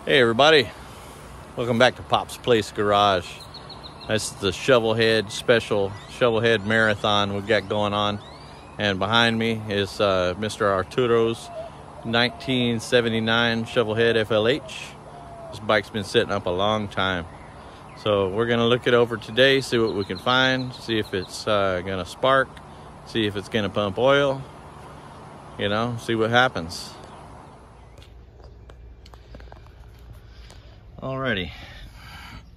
Hey everybody, welcome back to Pop's Place Garage. This is the Shovelhead special Shovelhead marathon we've got going on, and behind me is Mr. Arturo's 1979 Shovelhead FLH. This bike's been sitting up a long time, so we're gonna look it over today, see what we can find, see if it's gonna spark, see if it's gonna pump oil, see what happens. Alrighty,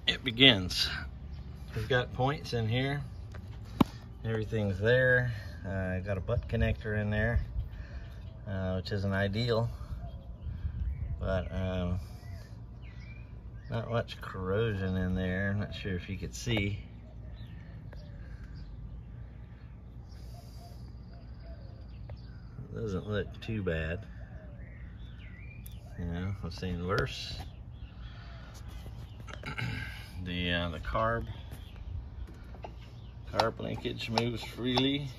it begins. We've got points in here. Everything's there. Got a butt connector in there, which isn't ideal, but not much corrosion in there. I'm not sure if you could see. It doesn't look too bad. I've seen worse. The carb linkage moves freely.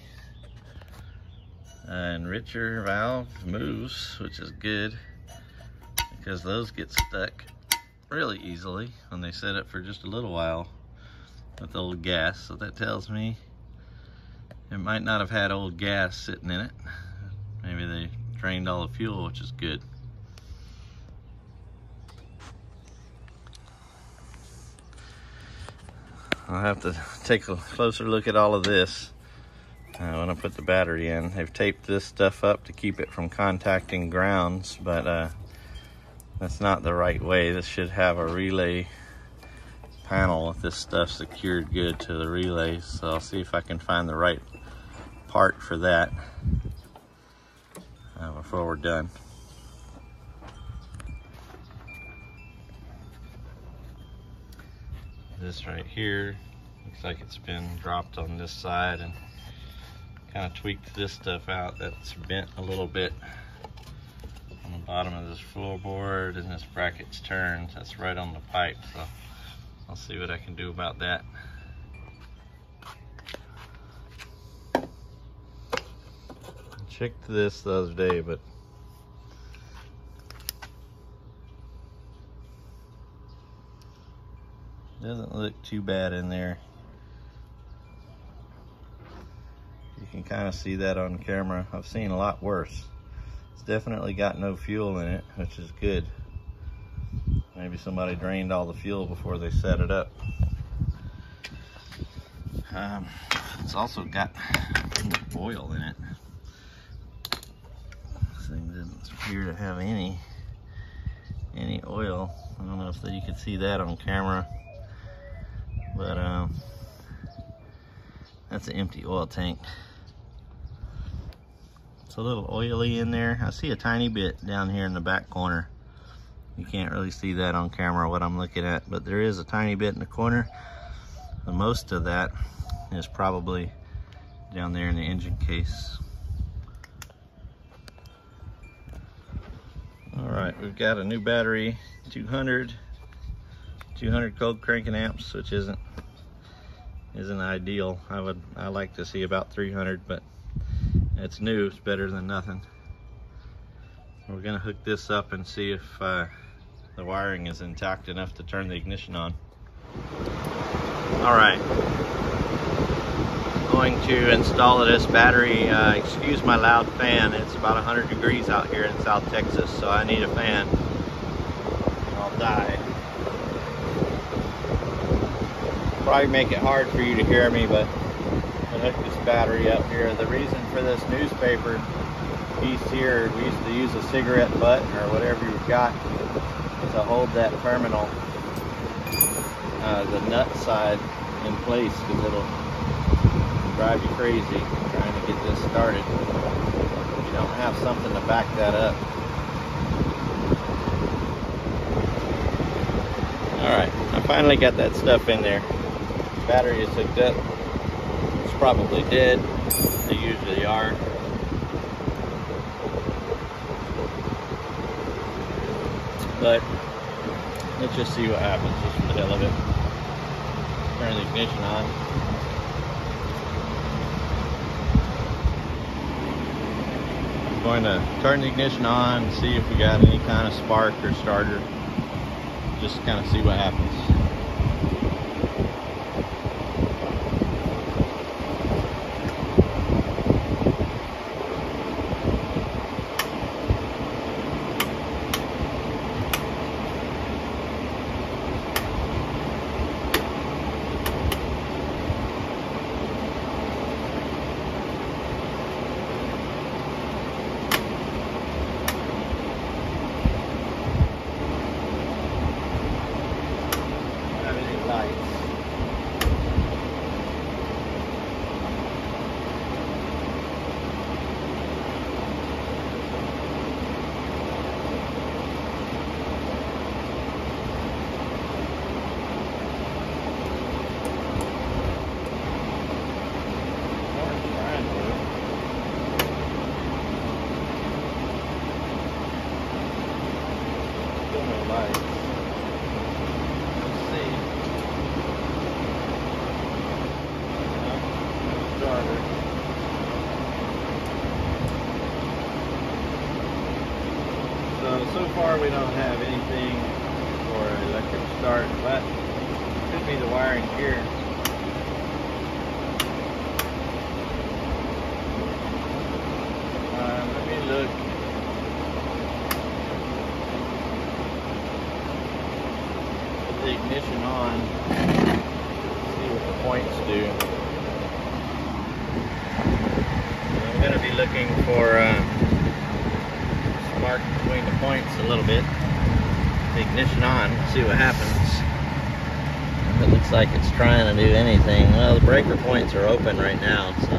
Enricher valve moves, which is good because those get stuck really easily when they set up for just a little while with old gas. So that tells me it might not have had old gas sitting in it. Maybe they drained all the fuel, which is good. I'll have to take a closer look at all of this when I put the battery in. They've taped this stuff up to keep it from contacting grounds, but that's not the right way. This should have a relay panel with this stuff secured good to the relay, so I'll see if I can find the right part for that before we're done. This right here looks like it's been dropped on this side and kind of tweaked this stuff out. That's bent a little bit on the bottom of this floorboard, and this bracket's turned. That's right on the pipe, so I'll see what I can do about that. I checked this the other day, but doesn't look too bad in there. You can kind of see that on camera. I've seen a lot worse. It's definitely got no fuel in it, which is good. Maybe somebody drained all the fuel before they set it up. It's also got oil in it. This thing doesn't appear to have any oil. I don't know if you could see that on camera, but that's an empty oil tank. It's a little oily in there. I see a tiny bit down here in the back corner. You can't really see that on camera, what I'm looking at, but there is a tiny bit in the corner. The most of that is probably down there in the engine case. All right, we've got a new battery, 200 cold cranking amps, which isn't ideal. I like to see about 300, but it's new. It's better than nothing. We're gonna hook this up and see if the wiring is intact enough to turn the ignition on. All right, going to install this battery. Excuse my loud fan. It's about 100 degrees out here in South Texas, so I need a fan. I'll die. Probably make it hard for you to hear me, but I hook this battery up here. The reason for this newspaper piece here, we used to use a cigarette butt or whatever you've got to hold that terminal, the nut side, in place, because it'll drive you crazy trying to get this started. You don't have something to back that up. Alright, I finally got that stuff in there. Battery is hooked up. It's probably dead. They usually are. But let's just see what happens, just for the hell of it. Turn the ignition on. I'm going to turn the ignition on, see if we got any kind of spark or starter. just kind of see what happens. So far we don't have anything for electric start, but it could be the wiring here. Let me look. Put the ignition on. See what the points do. I'm going to be looking for mark between the points a little bit. The ignition on, see what happens. It looks like it's trying to do anything. Well, the breaker points are open right now, so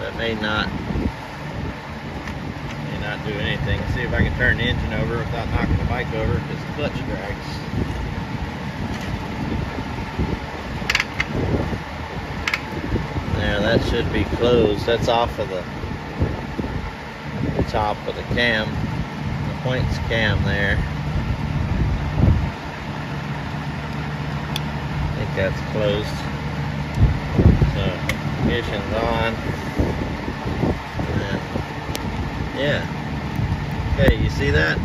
it may not do anything. See if I can turn the engine over without knocking the bike over because the clutch drags. There, that should be closed. That's off of the top of the cam, the points cam there. I think that's closed. So ignition's on. And yeah. Okay, you see that?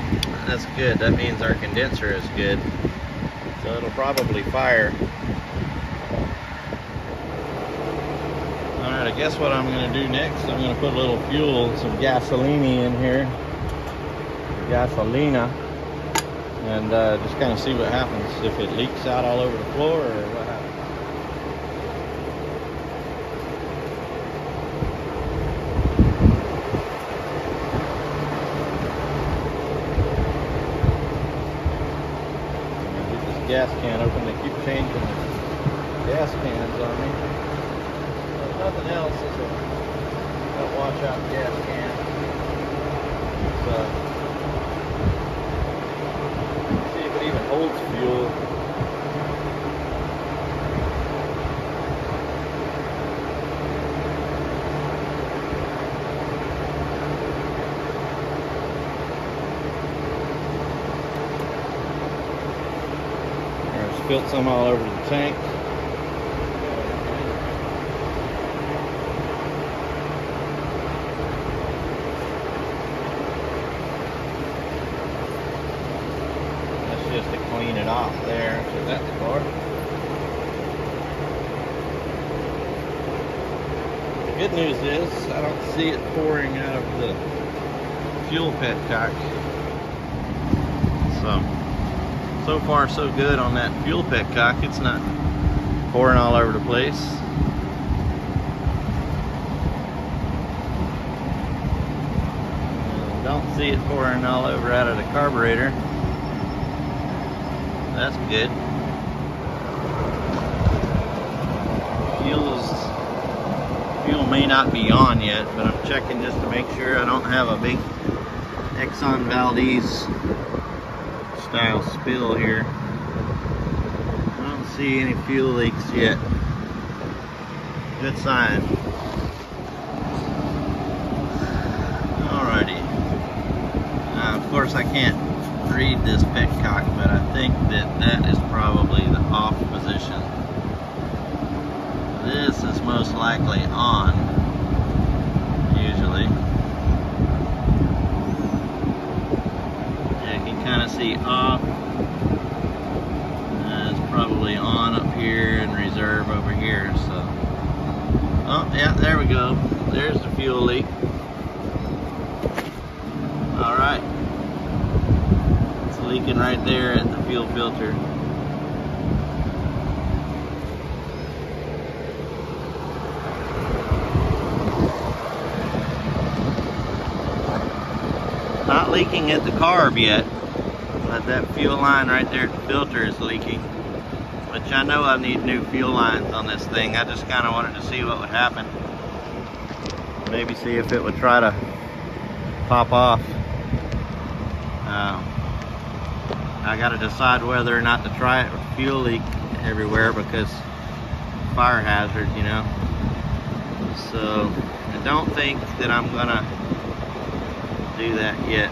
That's good. That means our condenser is good. So it'll probably fire. Alright, I guess what I'm going to do next, I'm going to put a little fuel, some gasoline in here. Gasolina. And just kind of see what happens. If it leaks out all over the floor or what happens. Get this gas can open. They keep changing the gas cans on me. Nothing else is a don't wash out gas can. So, see if it even holds fuel. There's spilled some all over the tank. Just to clean it off there, so that's far. The good news is I don't see it pouring out of the fuel petcock. So far so good on that fuel petcock. It's not pouring all over the place. Don't see it pouring all over out of the carburetor. That's good. Fuel may not be on yet, but I'm checking just to make sure I don't have a big Exxon Valdez style spill here. I don't see any fuel leaks yet. Good sign. Alrighty. Of course I can't read this petcock, but I think that is probably the off position. This is most likely on, usually. Yeah, you can kind of see off. It's probably on up here and reserve over here. So, oh yeah, there we go. There's the fuel leak. All right, it's leaking right there at the fuel filter. Not leaking at the carb yet, but that fuel line right there at the filter is leaking, which I know I need new fuel lines on this thing. I just kind of wanted to see what would happen. Maybe see if it would try to pop off. I got to decide whether or not to try it with fuel leak everywhere, because fire hazard, you know. So I don't think that I'm gonna do that yet.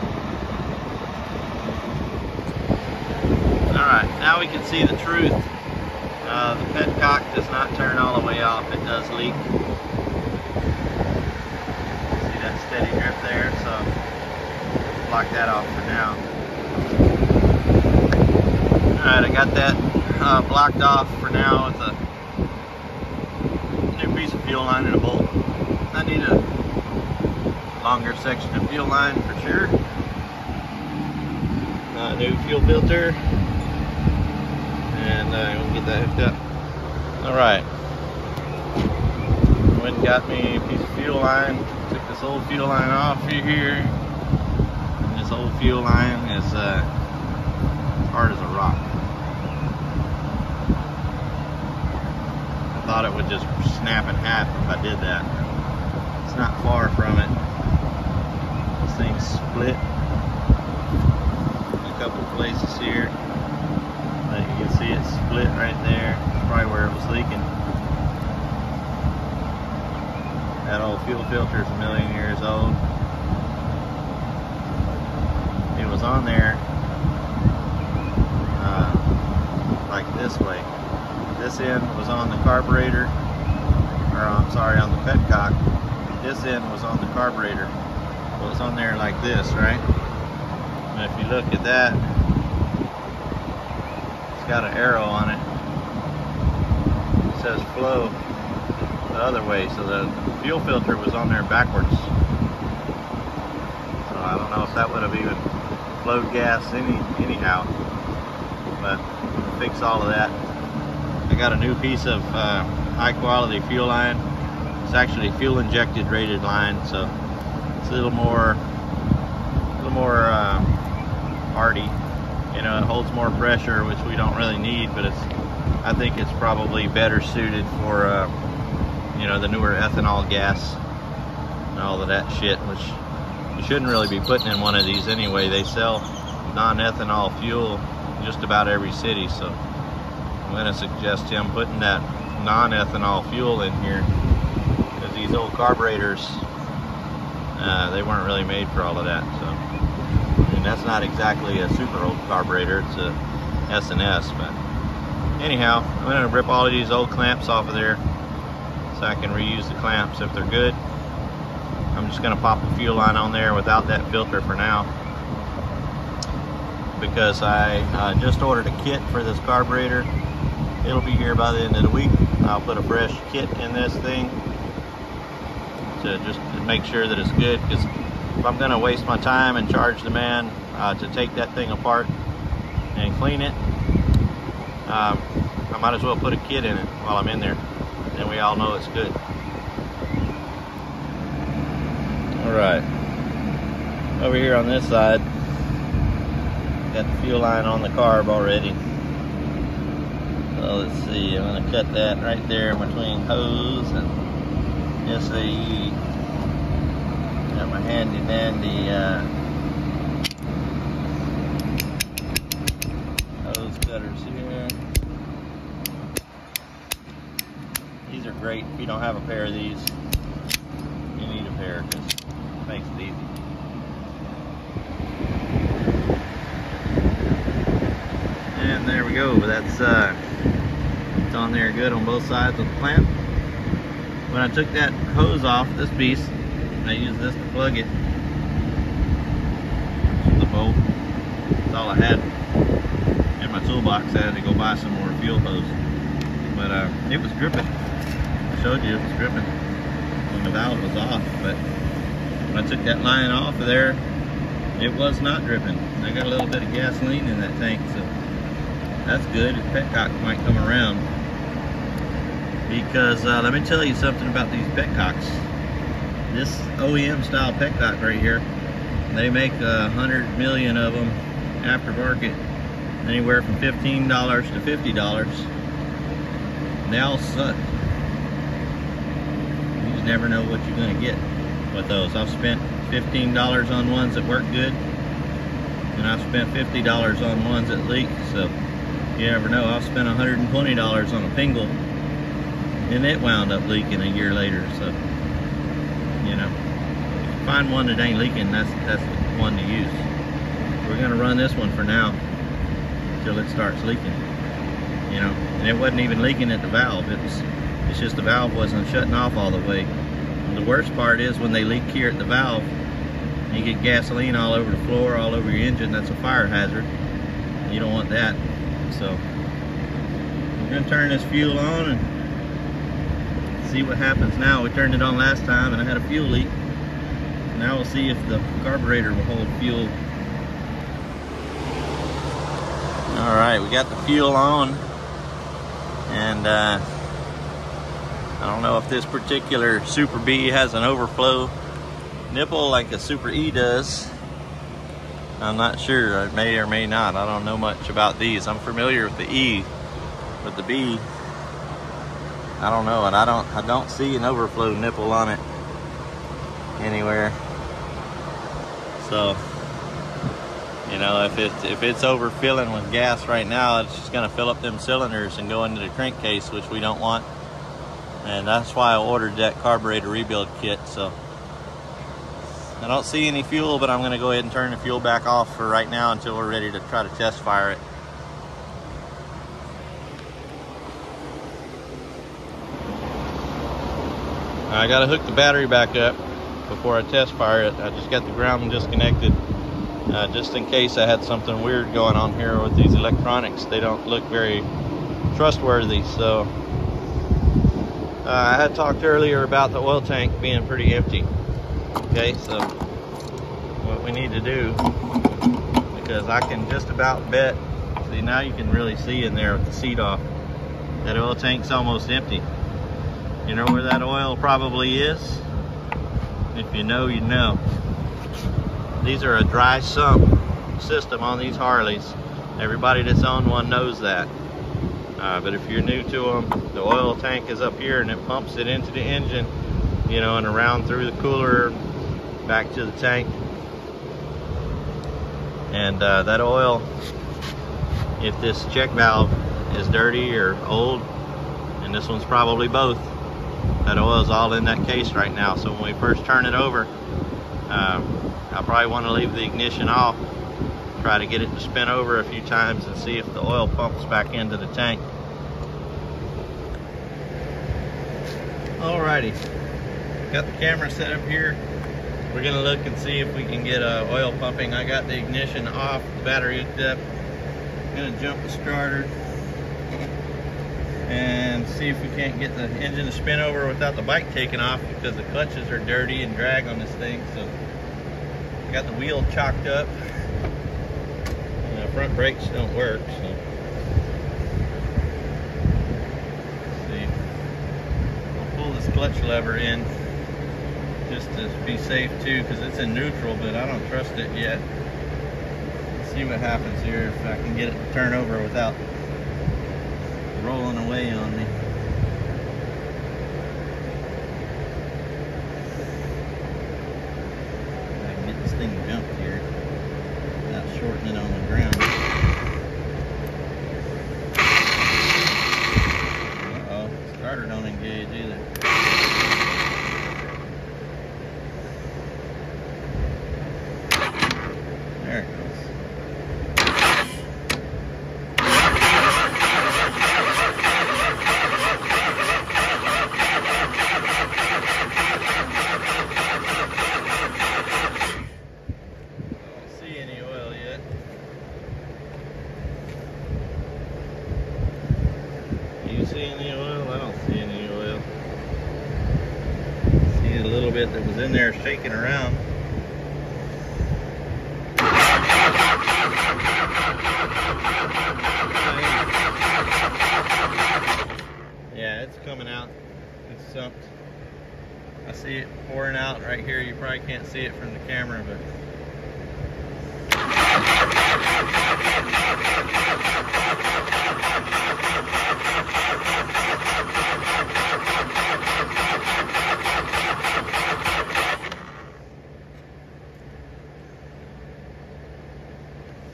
Alright, now we can see the truth. The petcock does not turn all the way off, it does leak. See that steady drip there, so block that off for now. Alright, I got that blocked off for now with a new piece of fuel line and a bolt. I need a longer section of fuel line for sure. New fuel filter, and we'll get that hooked up. Alright, went and got me a piece of fuel line. Took this old fuel line off here, and this old fuel line is hard as a rock. I thought it would just snap in half if I did that. It's not far from it. This thing's split in a couple places here. But you can see it's split right there. That's probably where it was leaking. That old fuel filter is 1,000,000 years old. It was on there like this way. This end was on the carburetor, or I'm sorry, on the petcock. This end was on the carburetor. It was on there like this, right? And if you look at that, it's got an arrow on it. It says flow the other way, so the fuel filter was on there backwards. So I don't know if that would have even flowed gas anyhow, but fix all of that. I got a new piece of high quality fuel line. It's actually fuel injected rated line, so it's a little more hardy. You know, it holds more pressure, which we don't really need, but I think it's probably better suited for you know, the newer ethanol gas and all of that shit, which you shouldn't really be putting in one of these anyway. They sell non-ethanol fuel in just about every city, so I'm going to suggest him putting that non-ethanol fuel in here, because these old carburetors, they weren't really made for all of that. So, and that's not exactly a super old carburetor, it's a S&S, but anyhow, I'm going to rip all of these old clamps off of there so I can reuse the clamps if they're good. I'm just going to pop the fuel line on there without that filter for now, because I just ordered a kit for this carburetor. It'll be here by the end of the week. I'll put a fresh kit in this thing to just make sure that it's good, because if I'm going to waste my time and charge the man to take that thing apart and clean it, I might as well put a kit in it while I'm in there, and we all know it's good. Alright, over here on this side, got the fuel line on the carb already. So let's see, I'm going to cut that right there in between hose and SAE. Got my handy dandy hose cutters here. These are great. If you don't have a pair of these, you need a pair, because it makes it easy. And there we go. That's it's on there good on both sides of the clamp. When I took that hose off, this piece, I used this to plug it. The bolt. It's all I had in my toolbox. I had to go buy some more fuel hose. But it was dripping. I showed you it was dripping when the valve was off. But when I took that line off of there, it was not dripping. I got a little bit of gasoline in that tank, so that's good. The petcock might come around. Because let me tell you something about these petcocks. This OEM style petcock right here, they make 100 million of them aftermarket, anywhere from $15 to $50. They all suck. You just never know what you're going to get with those. I've spent $15 on ones that work good, and I've spent $50 on ones that leak. So you never know. I've spent $120 on a Pingle, and it wound up leaking a year later. So, you know, if you find one that ain't leaking, that's the one to use. We're gonna run this one for now until it starts leaking. You know, and it wasn't even leaking at the valve. It's just the valve wasn't shutting off all the way. And the worst part is when they leak here at the valve, you get gasoline all over the floor, all over your engine. That's a fire hazard. You don't want that. So we're gonna turn this fuel on and see what happens now. We turned it on last time and I had a fuel leak. Now we'll see if the carburetor will hold fuel. All right, we got the fuel on, and I don't know if this particular Super B has an overflow nipple like a Super E does. I'm not sure. It may or may not. I don't know much about these. I'm familiar with the E, but the B, I don't know, and I don't see an overflow nipple on it anywhere. So, you know, if it's overfilling with gas right now, it's just gonna fill up them cylinders and go into the crankcase, which we don't want. And that's why I ordered that carburetor rebuild kit. So I don't see any fuel, but I'm gonna go ahead and turn the fuel back off for right now until we're ready to try to test fire it. I gotta hook the battery back up before I test fire it. I just got the ground disconnected, just in case I had something weird going on here with these electronics. They don't look very trustworthy. So I had talked earlier about the oil tank being pretty empty. Okay, so what we need to do, because I can just about bet, see now you can really see in there with the seat off, that oil tank's almost empty. You know where that oil probably is? If you know, you know. These are a dry sump system on these Harleys. Everybody that's owned one knows that. But if you're new to them, the oil tank is up here and it pumps it into the engine, you know, and around through the cooler back to the tank. And that oil, if this check valve is dirty or old, and this one's probably both, that oil's all in that case right now. So when we first turn it over, I probably want to leave the ignition off, try to get it to spin over a few times and see if the oil pumps back into the tank. Alrighty, got the camera set up here. We're gonna look and see if we can get oil pumping. I got the ignition off, the battery hooked up. I'm gonna jump the starter and see if we can't get the engine to spin over without the bike taking off, because the clutches are dirty and drag on this thing. So I got the wheel chalked up. Front brakes don't work, so let's see. I'll pull this clutch lever in just to be safe too, because it's in neutral, but I don't trust it yet. Let's see what happens here, if I can get it to turn over without rolling away on me. I can get this thing jumped here without shortening it on the ground. Uh-oh, starter don't engage either. There it goes. bit that was in there shaking around. Yeah, it's coming out. It's sumped. I see it pouring out right here. You probably can't see it from the camera, but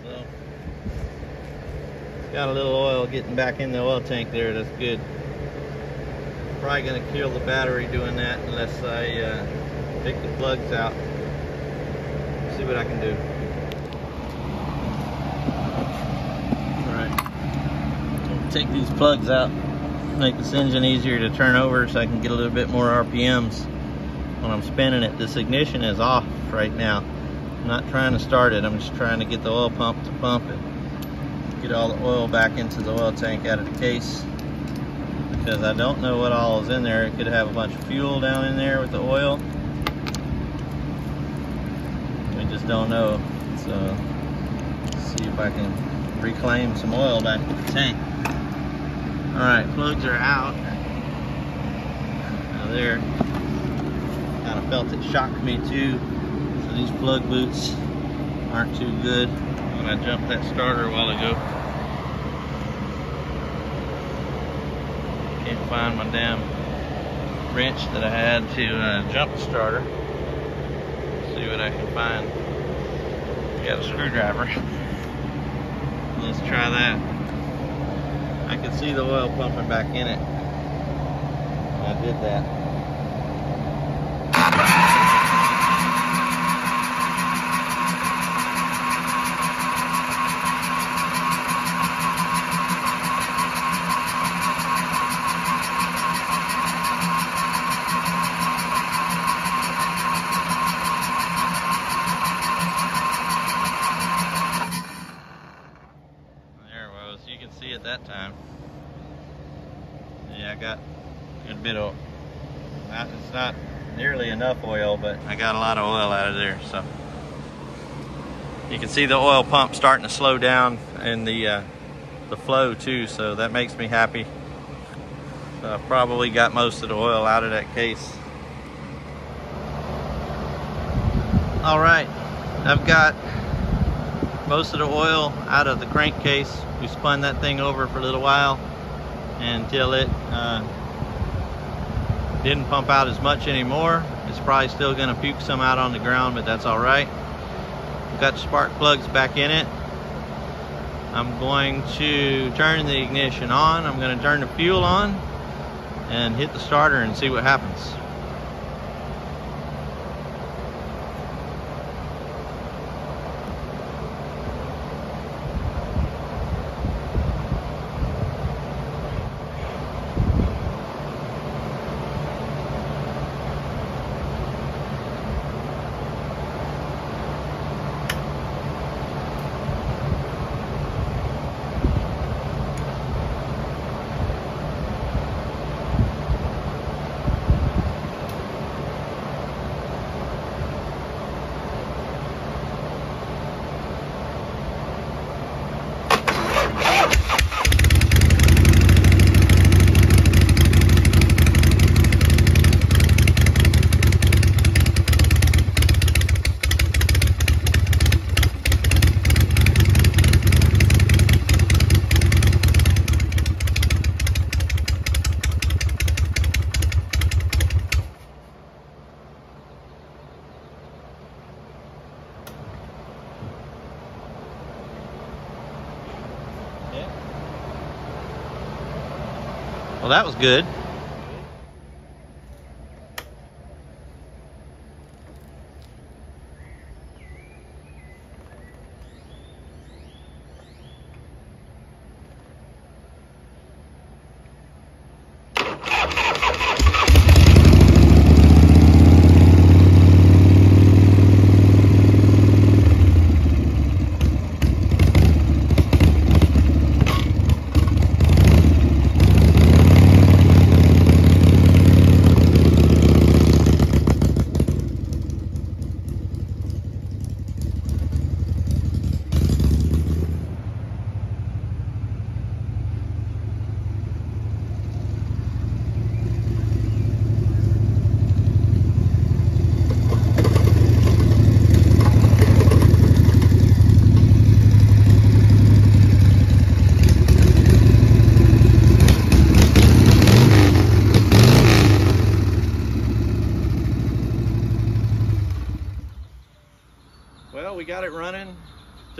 so got a little oil getting back in the oil tank there. That's good. Probably gonna kill the battery doing that unless I take the plugs out. See what I can do. Alright, take these plugs out, make this engine easier to turn over so I can get a little bit more RPMs when I'm spinning it. This ignition is off right now. I'm not trying to start it, I'm just trying to get the oil pump to pump it. Get all the oil back into the oil tank out of the case, because I don't know what all is in there. It could have a bunch of fuel down in there with the oil. We just don't know. So let's see if I can reclaim some oil back in the tank. All right, plugs are out. Now there, kind of felt it shocked me too. So these plug boots aren't too good. When I jumped that starter a while ago, can't find my damn wrench that I had to jump the starter. Let's see what I can find. Got a screwdriver. Let's try that. I can see the oil pumping back in it. I did that. You can see at that time. Yeah, I got a good bit of, it's not nearly enough oil, but I got a lot of oil out of there. So you can see the oil pump starting to slow down and the flow too, so that makes me happy. So I probably got most of the oil out of that case. All right, I've got most of the oil out of the crankcase. We spun that thing over for a little while until it didn't pump out as much anymore. It's probably still gonna puke some out on the ground, but that's all right. We've got the spark plugs back in it. I'm going to turn the ignition on. I'm gonna turn the fuel on and hit the starter and see what happens. Well, that was good.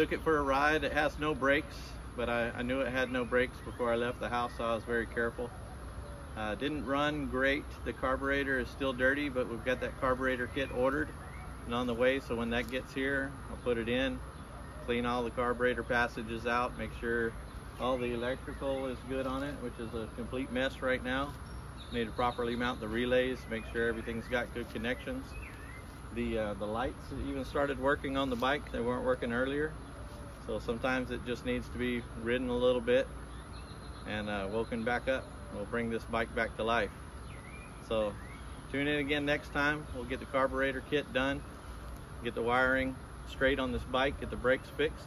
took it for a ride. It has no brakes, but I knew it had no brakes before I left the house, so I was very careful. Didn't run great. The carburetor is still dirty, but we've got that carburetor kit ordered and on the way, so when that gets here, I'll put it in, clean all the carburetor passages out, make sure all the electrical is good on it, which is a complete mess right now. Need to properly mount the relays, make sure everything's got good connections. The lights even started working on the bike. They weren't working earlier, so sometimes it just needs to be ridden a little bit and woken back up. We'll bring this bike back to life. So tune in again next time. We'll get the carburetor kit done, get the wiring straight on this bike, get the brakes fixed,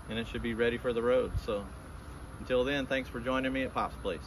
and it should be ready for the road. So until then, thanks for joining me at Pop's Place.